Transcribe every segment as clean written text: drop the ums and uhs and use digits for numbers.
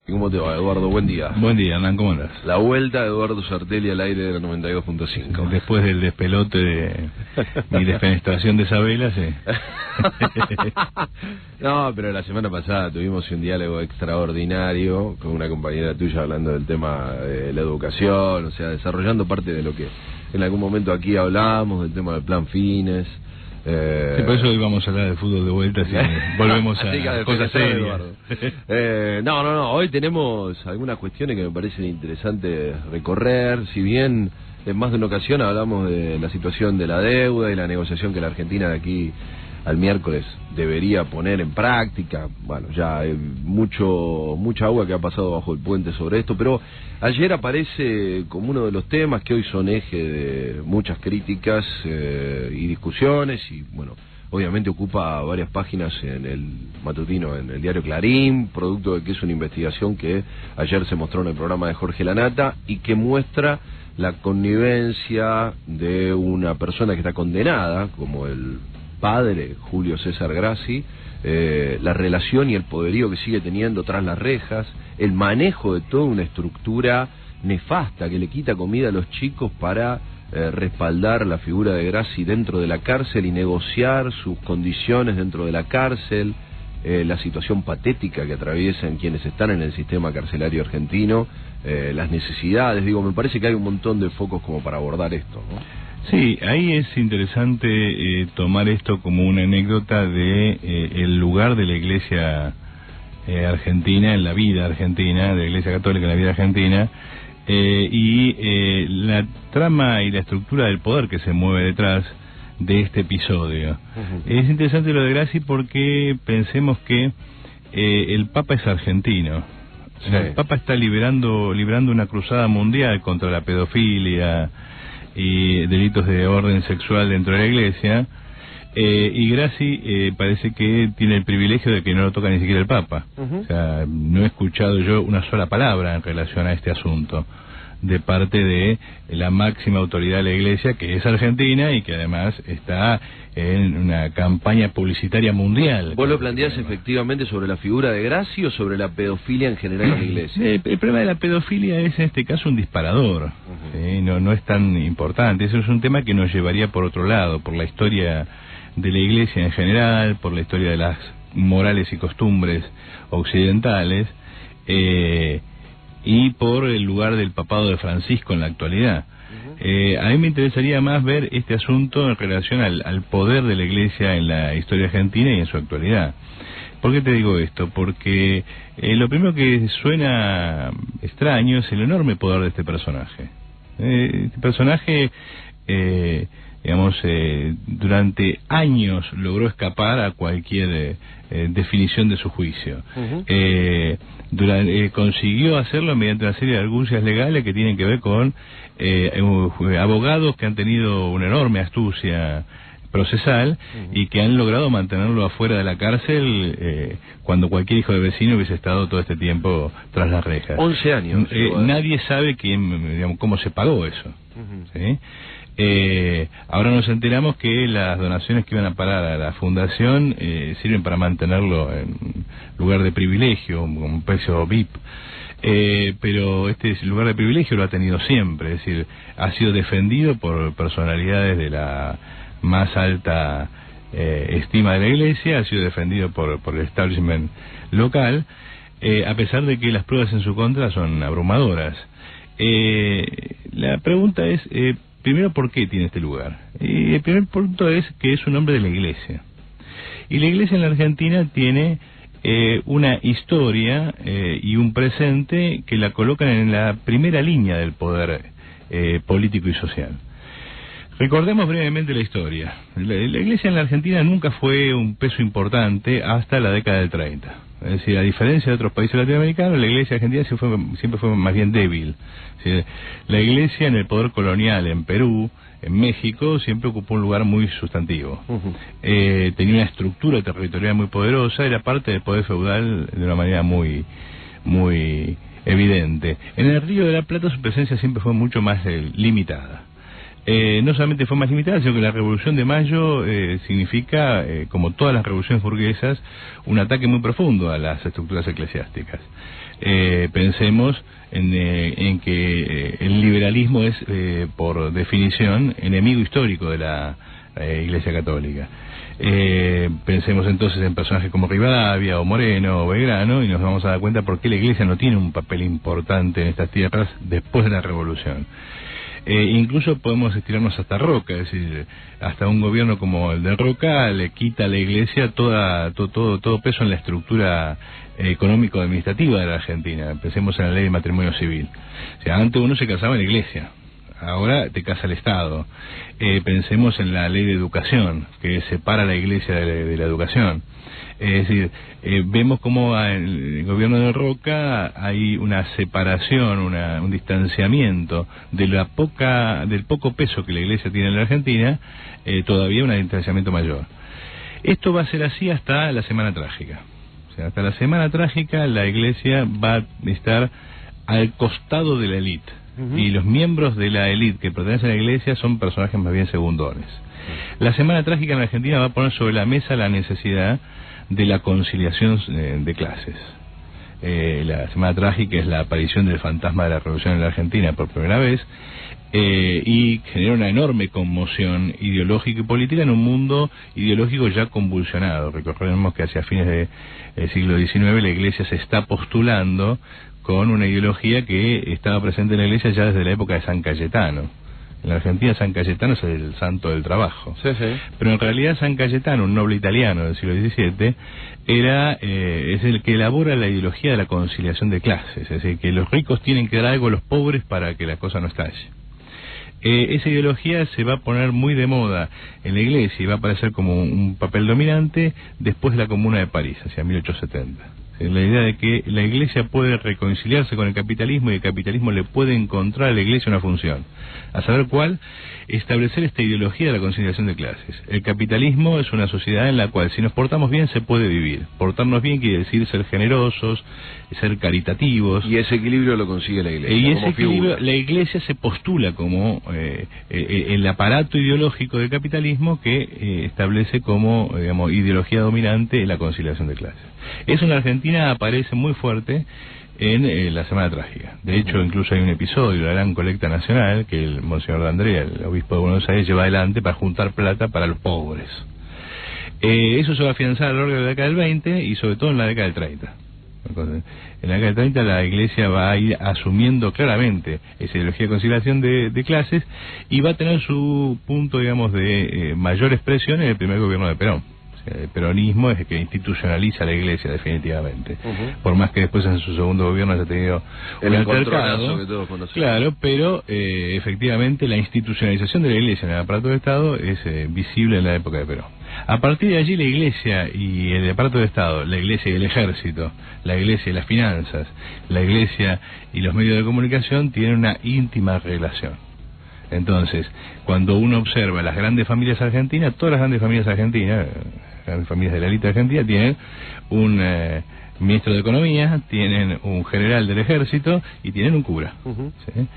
¿Cómo te va, Eduardo? Buen día. Buen día, Hernán, ¿cómo andas? La vuelta de Eduardo Sartelli al aire de la 92.5. Después del despelote de mi defenestración de Isabela, sí. No, pero la semana pasada tuvimos un diálogo extraordinario con una compañera tuya hablando del tema de la educación, o sea, desarrollando parte de lo que en algún momento aquí hablamos, del tema del plan Fines. Sí, por eso hoy vamos a hablar de fútbol de vuelta, si volvemos a cosas serias. No, hoy tenemos algunas cuestiones que me parecen interesantes recorrer, si bien en más de una ocasión hablamos de la situación de la deuda y la negociación que la Argentina de aquí al miércoles debería poner en práctica. Bueno, ya hay mucha agua que ha pasado bajo el puente sobre esto, pero ayer aparece como uno de los temas que hoy son eje de muchas críticas y discusiones, y bueno, obviamente ocupa varias páginas en el matutino, en el diario Clarín, producto de que es una investigación que ayer se mostró en el programa de Jorge Lanata y que muestra la connivencia de una persona que está condenada, como el padre Julio César Grassi, la relación y el poderío que sigue teniendo tras las rejas, el manejo de toda una estructura nefasta que le quita comida a los chicos para respaldar la figura de Grassi dentro de la cárcel y negociar sus condiciones dentro de la cárcel, la situación patética que atraviesan quienes están en el sistema carcelario argentino, las necesidades. Digo, me parece que hay un montón de focos como para abordar esto, ¿no? Sí, ahí es interesante tomar esto como una anécdota de el lugar de la Iglesia argentina en la vida argentina, de la Iglesia Católica en la vida argentina, y la trama y la estructura del poder que se mueve detrás de este episodio. Es interesante lo de Grassi porque pensemos que el Papa es argentino. Sí. El Papa está librando una cruzada mundial contra la pedofilia y delitos de orden sexual dentro de la Iglesia, y Grassi parece que tiene el privilegio de que no lo toca ni siquiera el Papa. O sea, no he escuchado yo una sola palabra en relación a este asunto de parte de la máxima autoridad de la Iglesia, que es argentina y que además está en una campaña publicitaria mundial. ¿Vos lo planteás efectivamente sobre la figura de Grassi o sobre la pedofilia en general en la Iglesia? El problema de la pedofilia es en este caso un disparador, ¿sí? No es tan importante. Eso es un tema que nos llevaría por otro lado, por la historia de la Iglesia en general, por la historia de las morales y costumbres occidentales, y por el lugar del papado de Francisco en la actualidad. A mí me interesaría más ver este asunto en relación al poder de la Iglesia en la historia argentina y en su actualidad. ¿Por qué te digo esto? Porque lo primero que suena extraño es el enorme poder de este personaje. Este personaje, durante años logró escapar a cualquier definición de su juicio. Consiguió hacerlo mediante una serie de argucias legales que tienen que ver con abogados que han tenido una enorme astucia procesal y que han logrado mantenerlo afuera de la cárcel cuando cualquier hijo de vecino hubiese estado todo este tiempo tras las rejas. 11 años. Nadie sabe cómo se pagó eso. ¿Sí? Ahora nos enteramos que las donaciones que iban a parar a la fundación sirven para mantenerlo en lugar de privilegio, un precio VIP. Pero este lugar de privilegio lo ha tenido siempre, es decir, ha sido defendido por personalidades de la más alta estima de la Iglesia, ha sido defendido por el establishment local, a pesar de que las pruebas en su contra son abrumadoras. La pregunta es, primero, ¿por qué tiene este lugar? Y el primer punto es que es un hombre de la Iglesia. Y la Iglesia en la Argentina tiene una historia y un presente que la colocan en la primera línea del poder político y social. Recordemos brevemente la historia. La Iglesia en la Argentina nunca fue un peso importante hasta la década del 30. Es decir, a diferencia de otros países latinoamericanos, la Iglesia argentina siempre fue más bien débil. La Iglesia en el poder colonial en Perú, en México, siempre ocupó un lugar muy sustantivo. Tenía una estructura territorial muy poderosa, era parte del poder feudal de una manera muy evidente. En el Río de la Plata su presencia siempre fue mucho más limitada. No solamente fue más limitada, sino que la Revolución de Mayo significa, como todas las revoluciones burguesas, un ataque muy profundo a las estructuras eclesiásticas. Pensemos en que el liberalismo es, por definición, enemigo histórico de la Iglesia Católica. Pensemos entonces en personajes como Rivadavia o Moreno o Belgrano y nos vamos a dar cuenta por qué la Iglesia no tiene un papel importante en estas tierras después de la Revolución. Incluso podemos estirarnos hasta Roca, es decir, hasta un gobierno como el de Roca le quita a la Iglesia todo peso en la estructura económico-administrativa de la Argentina. Pensemos en la ley de matrimonio civil. O sea, antes uno se casaba en la Iglesia, ahora te casa el Estado. Pensemos en la ley de educación, que separa a la Iglesia de la educación. Es decir, vemos como en el gobierno de Roca hay una separación, un distanciamiento del poco peso que la Iglesia tiene en la Argentina, todavía un distanciamiento mayor. Esto va a ser así hasta la Semana Trágica. O sea, hasta la Semana Trágica la Iglesia va a estar al costado de la élite. Y los miembros de la élite que pertenecen a la Iglesia son personajes más bien segundones. La Semana Trágica en Argentina va a poner sobre la mesa la necesidad de la conciliación de clases. La Semana Trágica es la aparición del fantasma de la Revolución en la Argentina por primera vez, y genera una enorme conmoción ideológica y política en un mundo ideológico ya convulsionado. Recordemos que hacia fines del siglo XIX la Iglesia se está postulando con una ideología que estaba presente en la Iglesia ya desde la época de San Cayetano. En la Argentina San Cayetano es el santo del trabajo. Sí, sí. Pero en realidad San Cayetano, un noble italiano del siglo XVII, es el que elabora la ideología de la conciliación de clases. Es decir, que los ricos tienen que dar algo a los pobres para que la cosa no estalle. Esa ideología se va a poner muy de moda en la Iglesia y va a aparecer como un papel dominante después de la Comuna de París, hacia 1870. La idea de que la Iglesia puede reconciliarse con el capitalismo y el capitalismo le puede encontrar a la Iglesia una función, a saber cuál, establecer esta ideología de la conciliación de clases. El capitalismo es una sociedad en la cual si nos portamos bien se puede vivir. Portarnos bien quiere decir ser generosos, ser caritativos. Y ese equilibrio lo consigue la Iglesia. Y ese equilibrio, la Iglesia se postula como el aparato ideológico del capitalismo que establece como, digamos, ideología dominante la conciliación de clases. Eso en la Argentina aparece muy fuerte en la Semana Trágica. De hecho, incluso hay un episodio de la Gran Colecta Nacional que el Monseñor D'Andrea, el obispo de Buenos Aires, lleva adelante para juntar plata para los pobres. Eso se va a afianzar a lo largo de la década del 20 y sobre todo en la década del 30. Entonces, en la década del 30 la Iglesia va a ir asumiendo claramente esa ideología de conciliación de clases y va a tener su punto, digamos, de mayor expresión en el primer gobierno de Perón. El peronismo es el que institucionaliza la Iglesia definitivamente, por más que después en su segundo gobierno haya tenido un altercado, que todos conocemos. Claro, pero efectivamente la institucionalización de la Iglesia en el aparato de Estado es visible en la época de Perón. A partir de allí la Iglesia y el aparato de Estado, la Iglesia y el ejército, la Iglesia y las finanzas, la Iglesia y los medios de comunicación tienen una íntima relación. Entonces, cuando uno observa las grandes familias argentinas, todas las grandes familias argentinas, grandes familias de la élite argentina, tienen un ministro de Economía, tienen un general del ejército y tienen un cura. ¿Sí?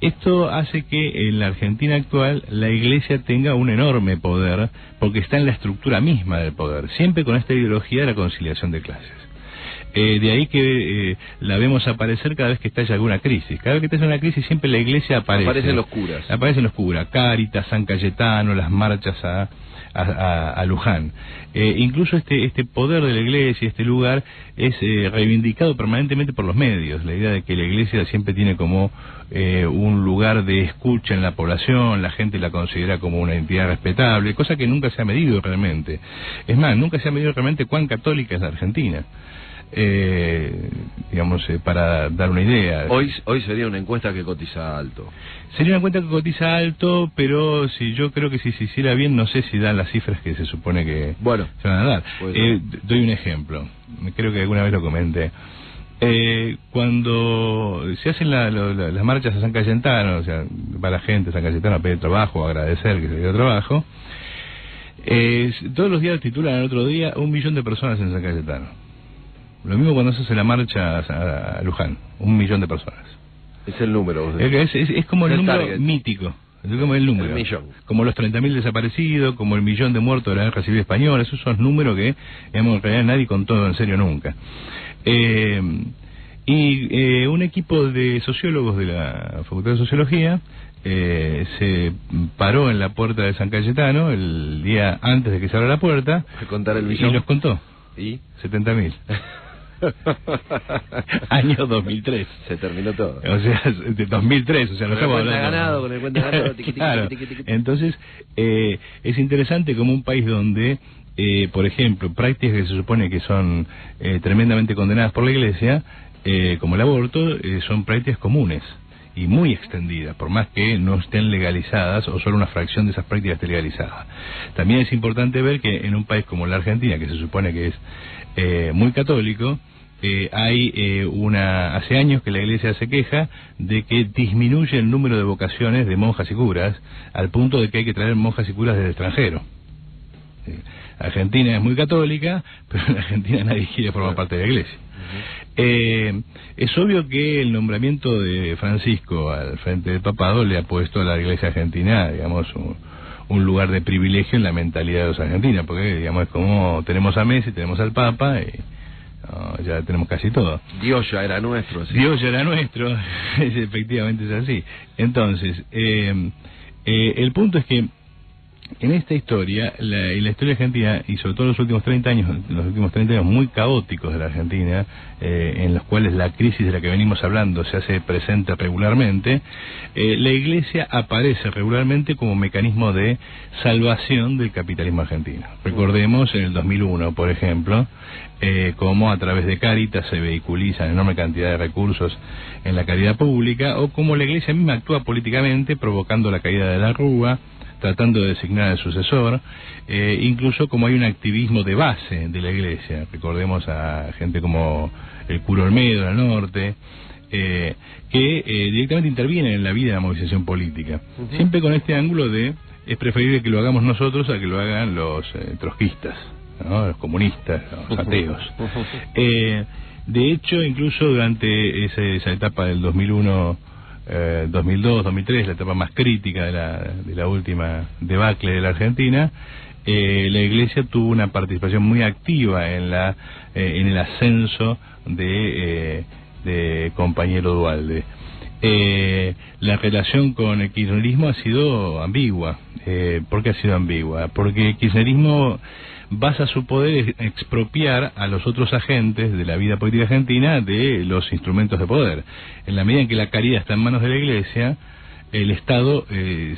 Esto hace que en la Argentina actual la Iglesia tenga un enorme poder, porque está en la estructura misma del poder, siempre con esta ideología de la conciliación de clases. De ahí que la vemos aparecer cada vez que estalla alguna crisis. Cada vez que estalla una crisis siempre la Iglesia aparece. Aparecen los curas. Aparecen los curas, Cáritas, San Cayetano, las marchas a Luján. Incluso este poder de la Iglesia, este lugar, es reivindicado permanentemente por los medios. La idea de que la Iglesia siempre tiene como un lugar de escucha en la población, la gente la considera como una entidad respetable, cosa que nunca se ha medido realmente. Es más, nunca se ha medido realmente cuán católica es la Argentina. Digamos, para dar una idea. Hoy sería una encuesta que cotiza alto. Sería una encuesta que cotiza alto, pero si yo creo que si se hiciera bien, no sé si dan las cifras que se supone que se van a dar. Doy un ejemplo, creo que alguna vez lo comenté. Cuando se hacen las marchas a San Cayetano, o sea, va la gente a San Cayetano a pedir trabajo, a agradecer que se dio trabajo, todos los días titulan al otro día 1 millón de personas en San Cayetano. Lo mismo cuando se hace la marcha a Luján, 1 millón de personas. Es el número. Es como el número target mítico. Es como el número. El millón. Como los 30.000 desaparecidos, como el millón de muertos de la guerra civil española. Esos son números que, digamos, en realidad nadie contó en serio nunca. Un equipo de sociólogos de la Facultad de Sociología se paró en la puerta de San Cayetano el día antes de que se abra la puerta y los contó. ¿Y? 70.000. Año 2003. Se terminó todo. O sea, de 2003, o sea, lo estamos hablando. Ganado, con el cuenta ganado, claro. Entonces, es interesante como un país donde, por ejemplo, prácticas que se supone que son tremendamente condenadas por la Iglesia, como el aborto, son prácticas comunes y muy extendidas, por más que no estén legalizadas o solo una fracción de esas prácticas esté legalizada. También es importante ver que en un país como la Argentina, que se supone que es muy católico, hace años que la Iglesia se queja de que disminuye el número de vocaciones de monjas y curas, al punto de que hay que traer monjas y curas del extranjero. Argentina es muy católica, pero en Argentina nadie quiere formar parte de la Iglesia. Es obvio que el nombramiento de Francisco al frente del papado le ha puesto a la Iglesia argentina, digamos, un lugar de privilegio en la mentalidad de los argentinos, porque, digamos, es como tenemos a Messi, tenemos al Papa y ya tenemos casi todo. Dios ya era nuestro. ¿Sí? Dios ya era nuestro, efectivamente es así. Entonces, el punto es que en esta historia, la historia argentina, y sobre todo los últimos 30 años muy caóticos de la Argentina, en los cuales la crisis de la que venimos hablando se hace presente regularmente, la Iglesia aparece regularmente como mecanismo de salvación del capitalismo argentino. Recordemos en el 2001, por ejemplo, cómo a través de Cáritas se vehiculiza una enorme cantidad de recursos en la caridad pública, o cómo la Iglesia misma actúa políticamente, provocando la caída de la Rúa, tratando de designar al sucesor, incluso como hay un activismo de base de la Iglesia. Recordemos a gente como el cura Olmedo en el norte, que directamente intervienen en la vida de la movilización política. Siempre con este ángulo de es preferible que lo hagamos nosotros a que lo hagan los trotskistas, ¿no? Los comunistas, los ateos. De hecho, incluso durante esa etapa del 2001, 2002, 2003, la etapa más crítica de la última debacle de la Argentina, la Iglesia tuvo una participación muy activa en el ascenso de compañero Duhalde. La relación con el kirchnerismo ha sido ambigua. ¿Por qué ha sido ambigua? Porque el kirchnerismo basa su poder en expropiar a los otros agentes de la vida política argentina de los instrumentos de poder. En la medida en que la caridad está en manos de la Iglesia, el Estado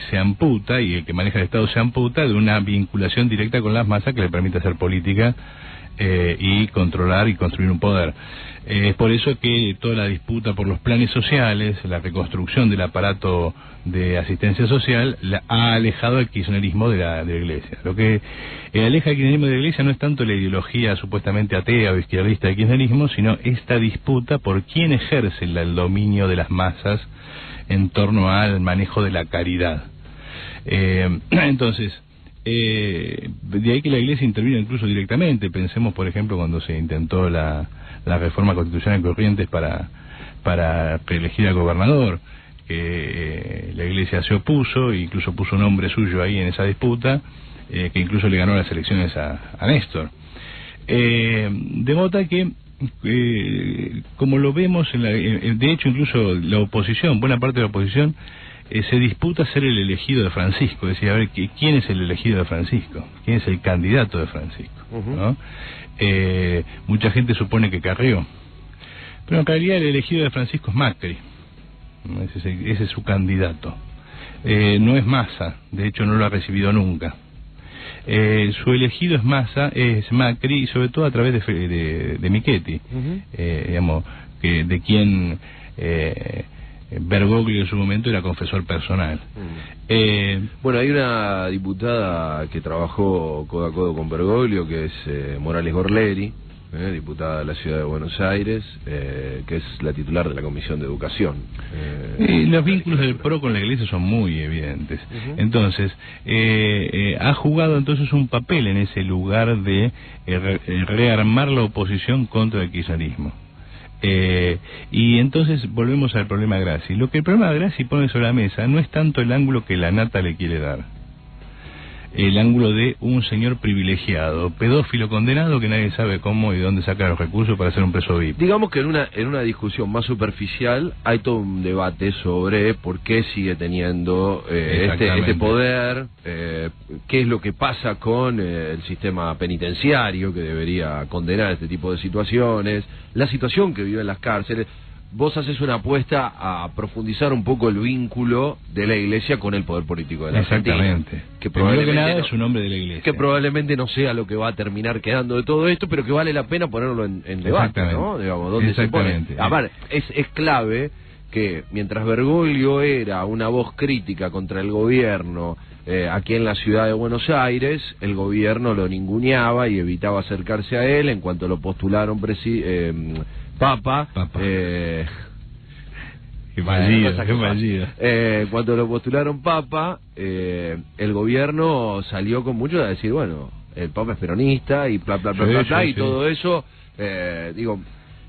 se amputa, y el que maneja el Estado se amputa de una vinculación directa con las masas que le permite hacer política y controlar y construir un poder. Es por eso que toda la disputa por los planes sociales, la reconstrucción del aparato de asistencia social, ha alejado al kirchnerismo de la Iglesia. Lo que aleja al kirchnerismo de la Iglesia no es tanto la ideología supuestamente atea o izquierdista del kirchnerismo, sino esta disputa por quién ejerce el dominio de las masas en torno al manejo de la caridad. Entonces, de ahí que la Iglesia intervino incluso directamente. Pensemos, por ejemplo, cuando se intentó la reforma constitucional en Corrientes para reelegir al gobernador, que la Iglesia se opuso, e incluso puso un nombre suyo ahí en esa disputa, que incluso le ganó las elecciones a Néstor. De modo que, como lo vemos, de hecho incluso la oposición, buena parte de la oposición, se disputa ser el elegido de Francisco, es decir, a ver, ¿quién es el elegido de Francisco? ¿Quién es el candidato de Francisco? ¿No? Mucha gente supone que Carrió, pero en realidad el elegido de Francisco es Macri, ¿no? Ese es su candidato. No es Massa, de hecho no lo ha recibido nunca. Su elegido es Macri, y sobre todo a través de Michetti, digamos, de quien Bergoglio en su momento era confesor personal. Bueno, hay una diputada que trabajó codo a codo con Bergoglio, que es Morales Gorleri, diputada de la Ciudad de Buenos Aires, que es la titular de la Comisión de Educación. Los vínculos del PRO con la Iglesia son muy evidentes. Entonces, ha jugado entonces un papel en ese lugar de rearmar la oposición contra el kirchnerismo. Y entonces volvemos al problema Grassi. Lo que el problema Grassi pone sobre la mesa no es tanto el ángulo que la nata le quiere dar, el ángulo de un señor privilegiado, pedófilo condenado que nadie sabe cómo y dónde saca los recursos para hacer un preso VIP. Digamos que en una discusión más superficial hay todo un debate sobre por qué sigue teniendo este poder, qué es lo que pasa con el sistema penitenciario que debería condenar este tipo de situaciones, la situación que vive en las cárceles. Vos haces una apuesta a profundizar un poco el vínculo de la Iglesia con el poder político de la Argentina. Exactamente. Que probablemente Primero que nada es un hombre de la Iglesia. Que probablemente no sea lo que va a terminar quedando de todo esto, pero que vale la pena ponerlo en debate, ¿no? Digamos, ¿dónde se pone? A ver, es clave que mientras Bergoglio era una voz crítica contra el gobierno aquí en la ciudad de Buenos Aires, el gobierno lo ninguneaba y evitaba acercarse a él. En cuanto lo postularon Papa. Qué fallido. Cuando lo postularon Papa, el gobierno salió con mucho a decir, bueno, el Papa es peronista y y todo eso. Digo,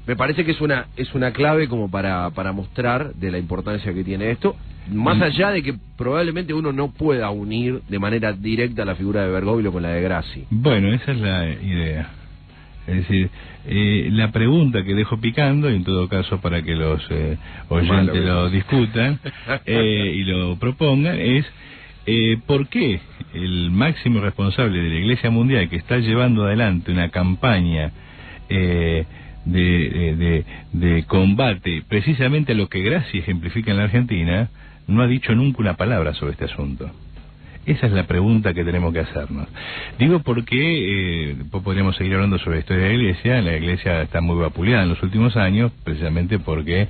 me parece que es una clave como para mostrar de la importancia que tiene esto, más allá de que probablemente uno no pueda unir de manera directa la figura de Bergoglio con la de Grassi. Bueno, esa es la idea. Es decir, la pregunta que dejo picando, y en todo caso para que los oyentes lo discutan y lo propongan, es ¿por qué el máximo responsable de la Iglesia Mundial, que está llevando adelante una campaña de combate precisamente a lo que Grassi ejemplifica en la Argentina, no ha dicho nunca una palabra sobre este asunto? Esa es la pregunta que tenemos que hacernos. Digo porque podríamos seguir hablando sobre la historia de la Iglesia. La Iglesia está muy vapuleada en los últimos años, precisamente porque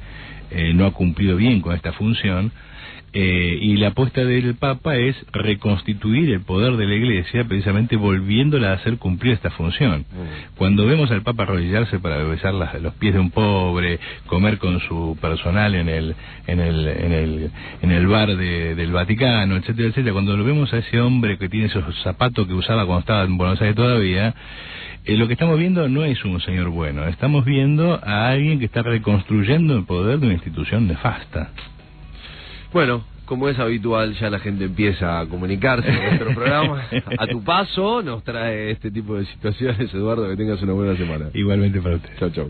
no ha cumplido bien con esta función. Y la apuesta del Papa es reconstituir el poder de la Iglesia, precisamente volviéndola a hacer cumplir esta función. Cuando vemos al Papa arrodillarse para besar los pies de un pobre, comer con su personal en el bar del Vaticano, etcétera, etcétera, cuando lo vemos a ese hombre que tiene esos zapatos que usaba cuando estaba en Buenos Aires todavía, lo que estamos viendo no es un señor bueno, estamos viendo a alguien que está reconstruyendo el poder de una institución nefasta. Bueno, como es habitual, ya la gente empieza a comunicarse en nuestro programa. A tu paso nos trae este tipo de situaciones, Eduardo, que tengas una buena semana. Igualmente para usted. Chau, chau.